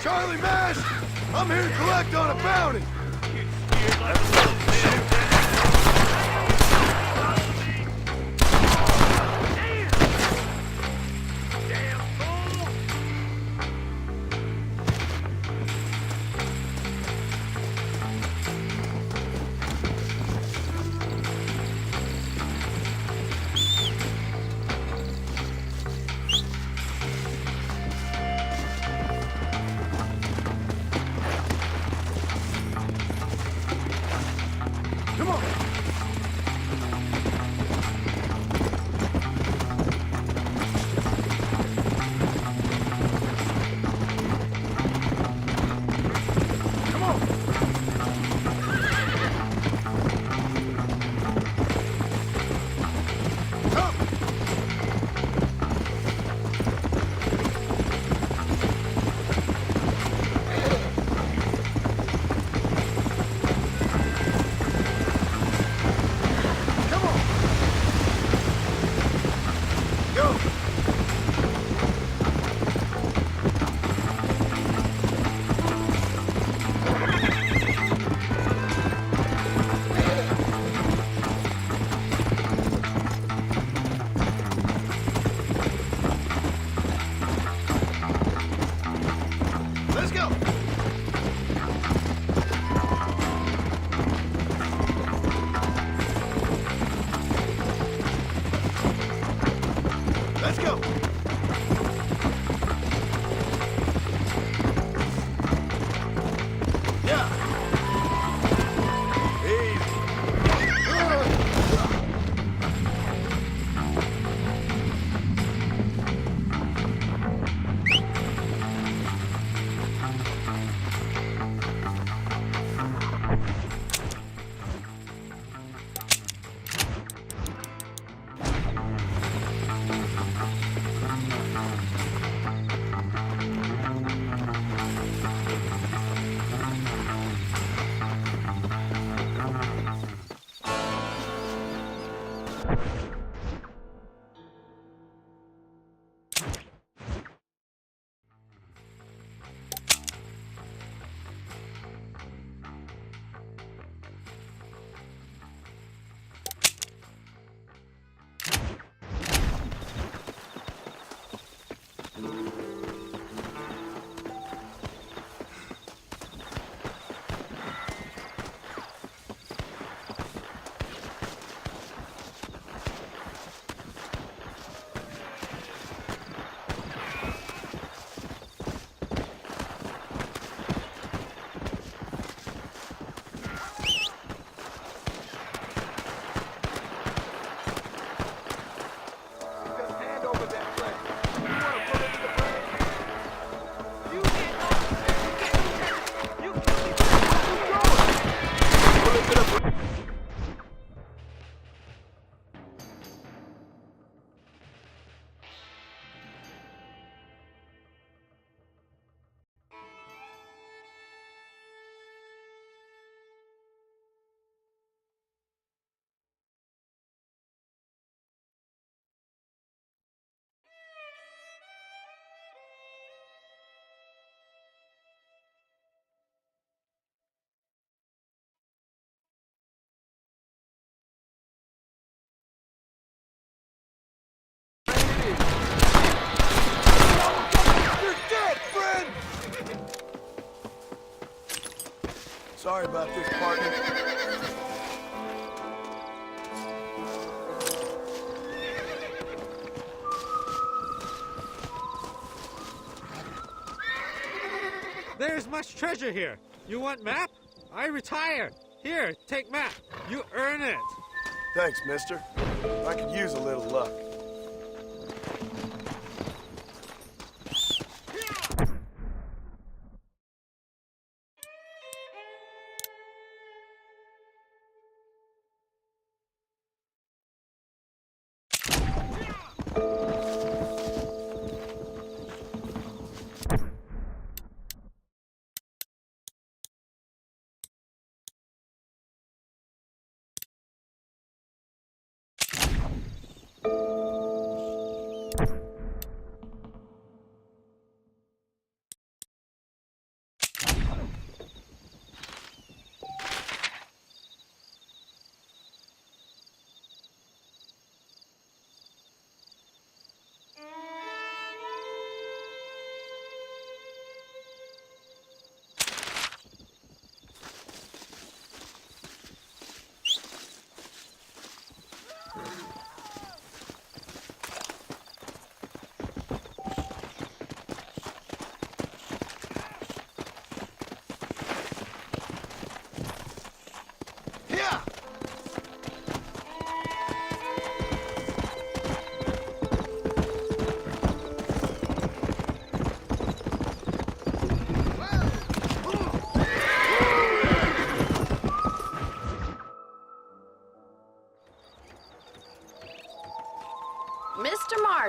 Charlie Mash! I'm here to collect on a bounty! Come on! Come on! Come! Come on! Go! Let's go! Let's go! Yeah! Easy! You're dead, friend! Sorry about this, partner. There's much treasure here. You want map? I retire. Here, take map. You earn it. Thanks, mister. I could use a little luck.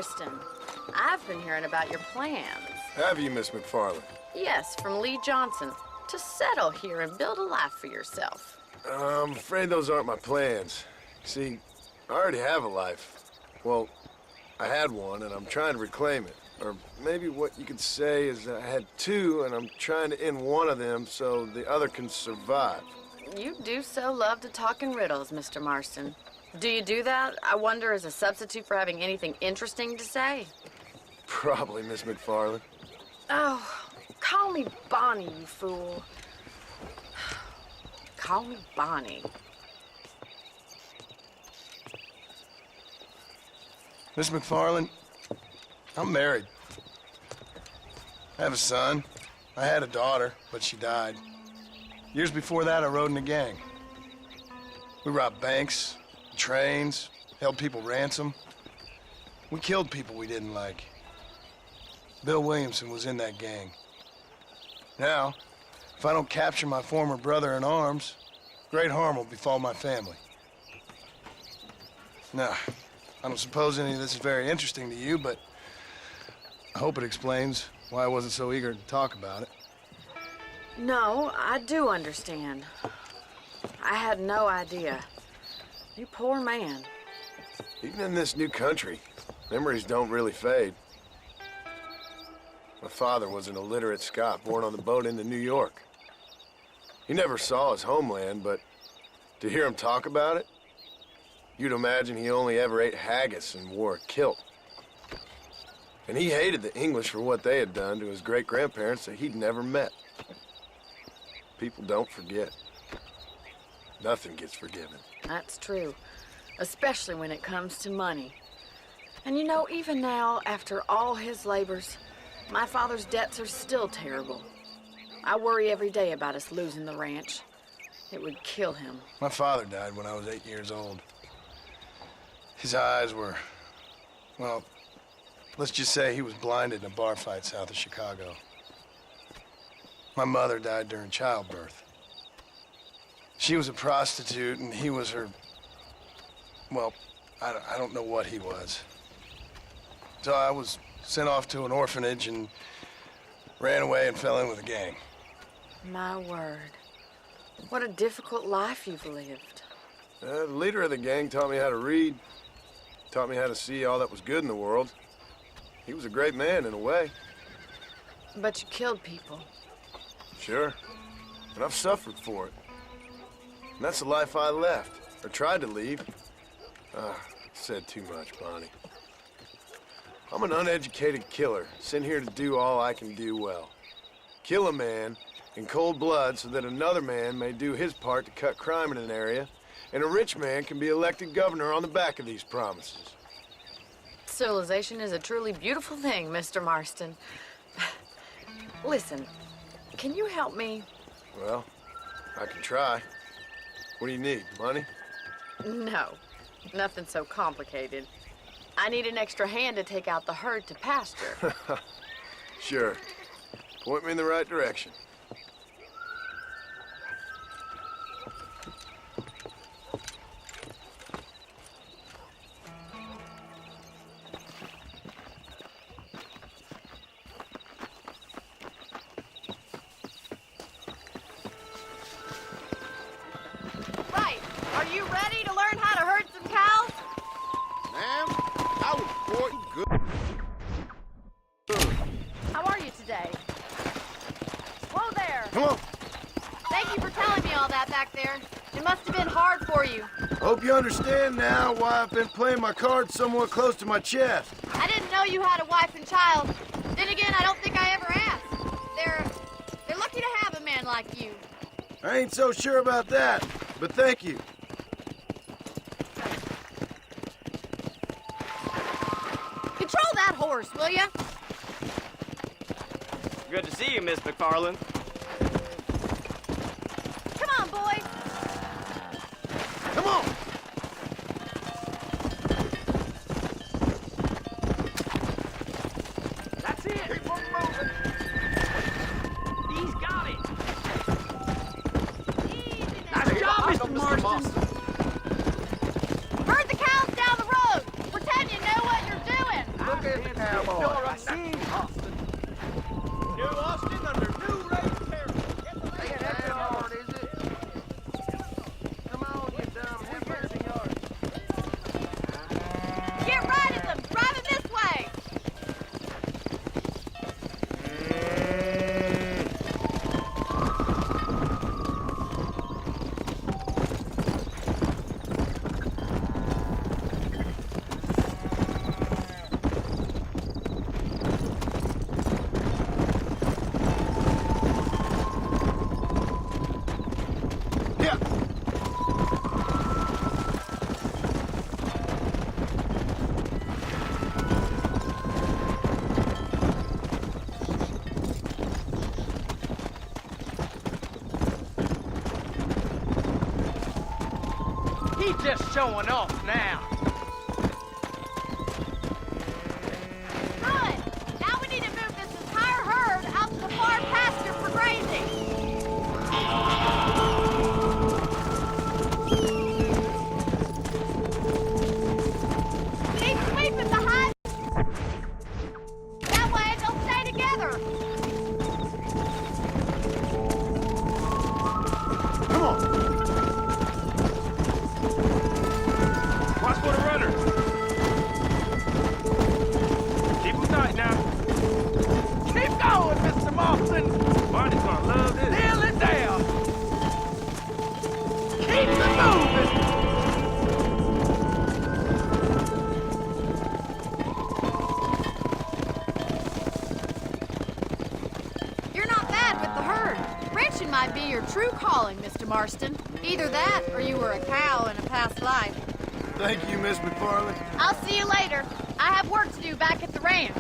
Marston. I've been hearing about your plans. Have you, Miss McFarland? Yes, from Lee Johnson. To settle here and build a life for yourself. I'm afraid those aren't my plans. See, I already have a life. Well, I had one, and I'm trying to reclaim it. Or maybe what you could say is that I had two, and I'm trying to end one of them so the other can survive. You do so love to talk in riddles, Mr. Marston. Do you do that, I wonder, as a substitute for having anything interesting to say? Probably, Miss McFarland. Oh, call me Bonnie, you fool. Call me Bonnie. Miss McFarland, I'm married. I have a son. I had a daughter, but she died. Years before that, I rode in a gang. We robbed banks, trains, held people ransom. We killed people we didn't like. Bill Williamson was in that gang. Now, if I don't capture my former brother in arms, great harm will befall my family. Now, I don't suppose any of this is very interesting to you, but I hope it explains why I wasn't so eager to talk about it. No, I do understand. I had no idea. You poor man. Even in this new country, memories don't really fade. My father was an illiterate Scot born on the boat into New York. He never saw his homeland, but to hear him talk about it, you'd imagine he only ever ate haggis and wore a kilt. And he hated the English for what they had done to his great-grandparents that he'd never met. People don't forget. Nothing gets forgiven. That's true, especially when it comes to money. And you know, even now, after all his labors, my father's debts are still terrible. I worry every day about us losing the ranch. It would kill him. My father died when I was 8 years old. His eyes were, well, let's just say he was blinded in a bar fight south of Chicago. My mother died during childbirth. She was a prostitute, and he was her, well, I don't know what he was. So I was sent off to an orphanage and ran away and fell in with a gang. My word. What a difficult life you've lived. The leader of the gang taught me how to read, taught me how to see all that was good in the world. He was a great man in a way. But you killed people. Sure, and I've suffered for it. And that's the life I left, or tried to leave. Said too much, Bonnie. I'm an uneducated killer, sent here to do all I can do well. Kill a man in cold blood so that another man may do his part to cut crime in an area, and a rich man can be elected governor on the back of these promises. Civilization is a truly beautiful thing, Mr. Marston. Listen, can you help me? Well, I can try. What do you need, money? No, nothing so complicated. I need an extra hand to take out the herd to pasture. Sure. Point me in the right direction. Right. Are you ready to learn how to herd some cows? Ma'am, I was born good. How are you today? Whoa there. Come on. Thank you for telling me all that back there. It must have been hard for you. Hope you understand now why I've been playing my cards somewhat close to my chest. I didn't know you had a wife and child. Then again, I don't think I ever asked. They're lucky to have a man like you. I ain't so sure about that, but thank you. Control that horse, will ya? Good to see you, Miss McFarland. Come on, boys. Come on! That's it. Keep on moving. He's got it. Easy now. Nice job, Mr. Marston. Herd the cows down the road. Pretend you know what you're doing. He's just showing off now. Good. Now we need to move this entire herd out to the far pasture for grazing. Keep sweeping behind. That way they'll stay together. Come on. Watch for the runner. Keep him tight now. Keep going, Mr. Marston. Barney's gonna love this. Nail it down. Keep it moving. You're not bad with the herd. Ranching might be your true calling, Mr. Marston. Either that, or you were a cow in a past life. Thank you, Miss McFarland. I'll see you later. I have work to do back at the ranch.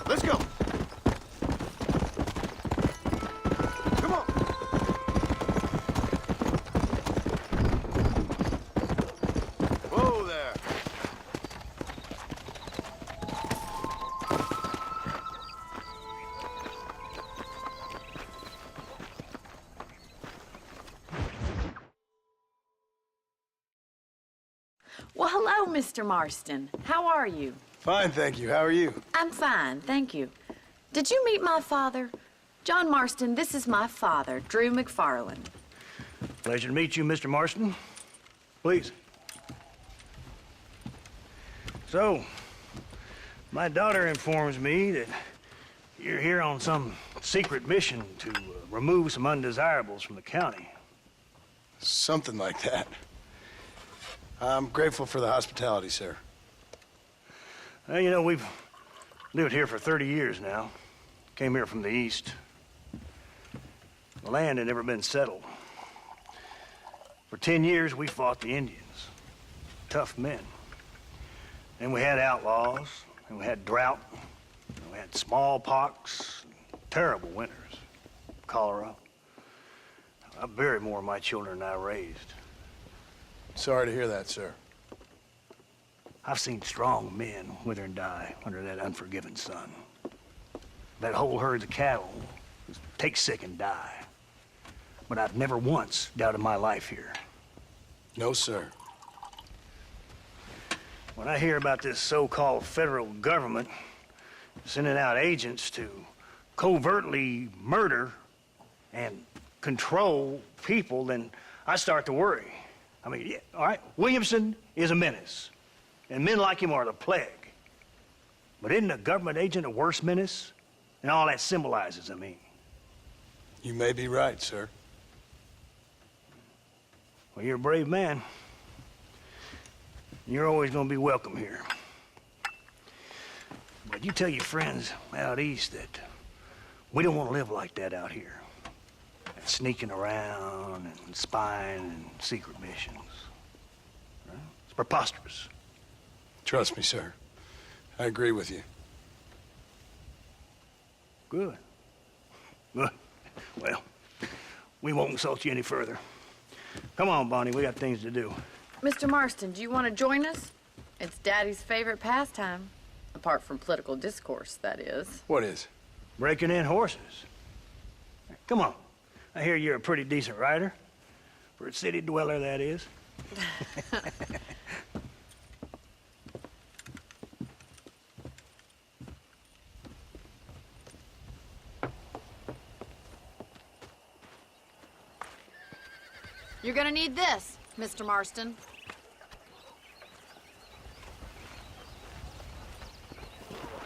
Let's go. Come on. Whoa there. Well, hello, Mr. Marston. How are you? Fine, thank you. How are you? I'm fine, thank you. Did you meet my father? John Marston, this is my father, Drew McFarland. Pleasure to meet you, Mr. Marston. Please. So, my daughter informs me that you're here on some secret mission to remove some undesirables from the county. Something like that. I'm grateful for the hospitality, sir. Well, you know, we've lived here for 30 years now. Came here from the east. The land had never been settled. For 10 years, we fought the Indians. Tough men. Then we had outlaws, and we had drought, and we had smallpox, terrible winters, cholera. I buried more of my children than I raised. Sorry to hear that, sir. I've seen strong men wither and die under that unforgiving sun. That whole herds of cattle just take sick and die. But I've never once doubted my life here. No, sir. When I hear about this so-called federal government sending out agents to covertly murder and control people, then I start to worry. I mean, yeah, all right, Williamson is a menace, and men like him are the plague. But isn't a government agent a worse menace? And all that symbolizes, I mean. You may be right, sir. Well, you're a brave man. You're always gonna be welcome here. But you tell your friends out east that we don't want to live like that out here. Sneaking around and spying and secret missions. Right? It's preposterous. Trust me, sir. I agree with you. Good. Good. Well, we won't insult you any further. Come on, Bonnie, we got things to do. Mr. Marston, do you want to join us? It's Daddy's favorite pastime. Apart from political discourse, that is. What is? Breaking in horses. Come on. I hear you're a pretty decent rider. For a city dweller, that is. You're gonna need this, Mr. Marston.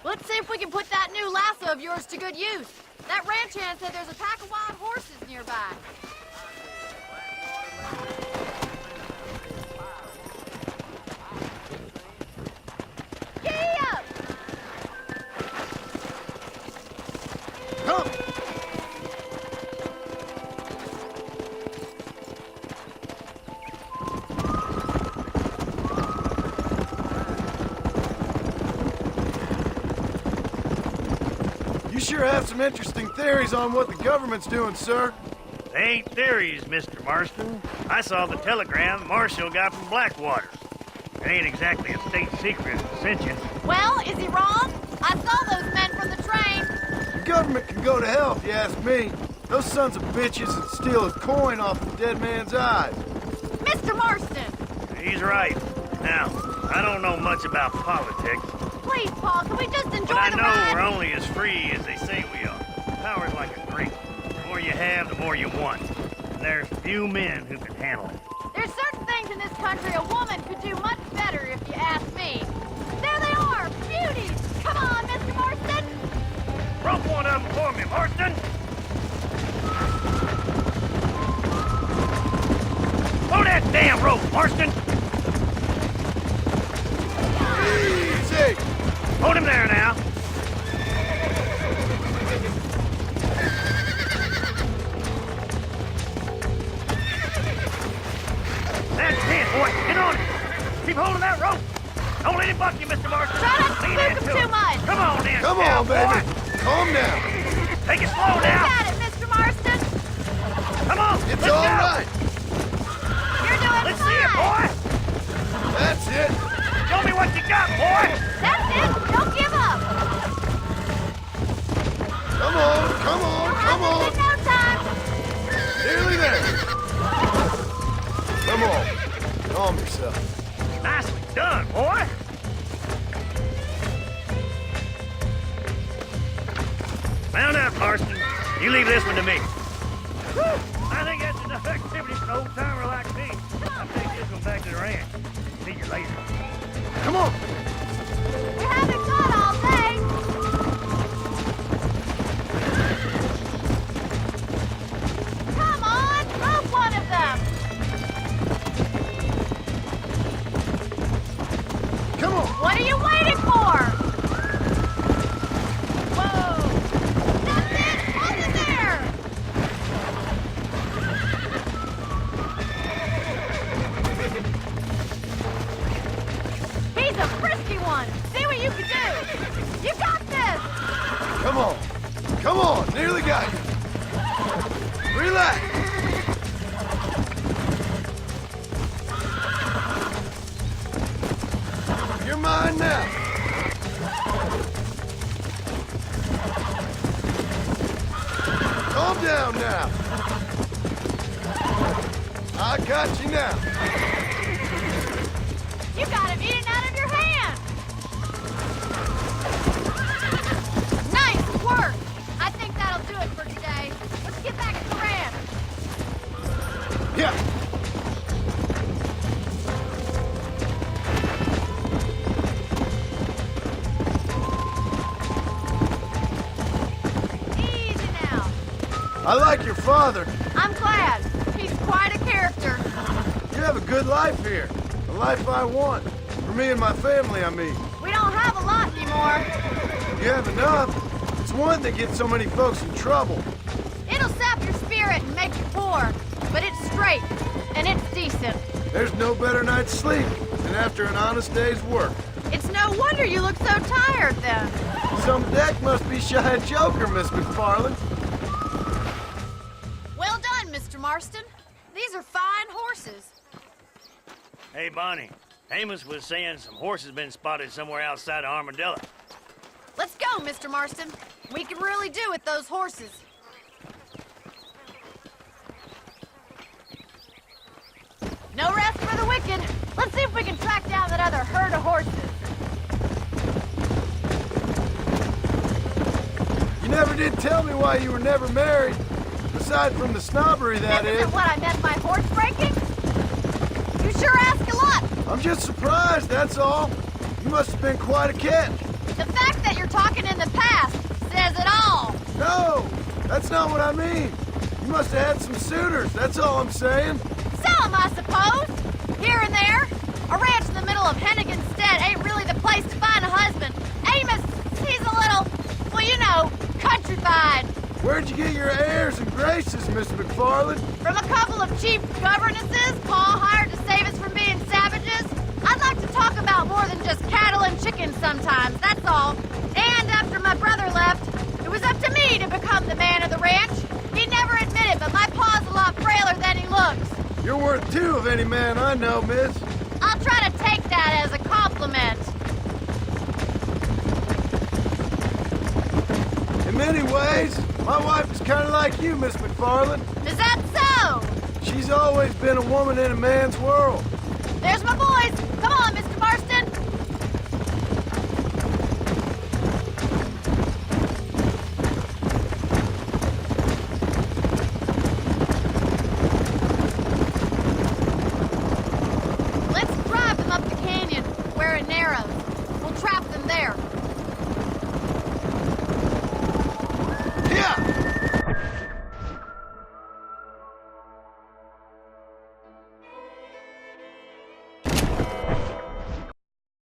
Let's see if we can put that new lasso of yours to good use. That ranch hand said there's a pack of wild horses nearby. sure have some interesting theories on what the government's doing, sir. They ain't theories, Mr. Marston. I saw the telegram Marshall got from Blackwater. It ain't exactly a state secret sent you. Well, is he wrong? I saw those men from the train. The government can go to hell if you ask me. Those sons of bitches that steal a coin off the dead man's eyes. Mr. Marston! He's right. Now, I don't know much about politics, Please, Paul, can we just enjoy but I the know ride? we're only as free as they say we are. Power's like a drink. The more you have, the more you want. And there's few men who can handle it. There's certain things in this country a woman could do much better if you ask me. There they are! Beauties! Come on, Mr. Marston! Rope one of them for me, Marston! Pull that damn rope, Marston! Easy! Hold him there now. That's it, boy. Get on it. Keep hold of that rope. Don't let him buck you, Mr. Marston. Try not to Lean spook into him too much. Come on, then. Come on, cowboy. baby. Calm down. Take it slow You now. got it, Mr. Marston! Come on. It's let's all go. right. You're doing Let's fine! see it, boy. That's it. Show me what you got, boy. That's it! Don't give up! Come on, come on, come on. In no time! Nearly there. Come on. Calm yourself. Nicely done, boy. Mount up, Marston. You leave this one to me. Whew. I think that's enough activity for an old-timer like me. I'll take this one back to the ranch. See you later. Come on. We haven't got all day! Come on! Rope one of them! Come on. What are you waiting for? Whoa! That's it! Hold it there! He's a frisky one! See what you can do! You got this! Come on. Come on. Nearly got you. Relax. You're mine now. Calm down now. I got you now. You got him eating out of your hand! Nice work! I think that'll do it for today. Let's get back at the ranch. Yeah. Easy now. I like your father. I'm glad. He's quite a character. You have a good life here. A life I want. For me and my family, I mean. We don't have a lot anymore. You have enough. It's one that gets so many folks in trouble. It'll sap your spirit and make you poor. But it's straight, and it's decent. There's no better night's sleep than after an honest day's work. It's no wonder you look so tired then. Some deck must be shy of Joker, Miss McFarland. Well done, Mr. Marston. These are fine horses. Hey, Bonnie. Amos was saying some horses been spotted somewhere outside of Armadillo. Let's go, Mr. Marston. We can really do with those horses. No rest for the wicked. Let's see if we can track down that other herd of horses. You never did tell me why you were never married. Aside from the snobbery, that This is. isn't what I meant by horse breaking. You sure ask a lot. I'm just surprised, that's all. You must have been quite a catch. The fact that you're talking in the past says it all. No, that's not what I mean. You must have had some suitors, that's all I'm saying. Some, I suppose. Here and there. A ranch in the middle of Hennigan's Stead ain't really the place to find a husband. Amos, he's a little, well, you know, countrified. Where'd you get your airs and graces, Miss McFarland? From a couple of cheap governesses Paul hired to save us from being savages. I'd like to talk about more than just cattle and chickens sometimes, that's all. And after my brother left, it was up to me to become the man of the ranch. He never admitted, but my pa's a lot frailer than he looks. You're worth two of any man I know, miss. I'll try to take that as a compliment. In many ways, my wife is kind of like you, Miss McFarland. Is that so? She's always been a woman in a man's world. There's my boys.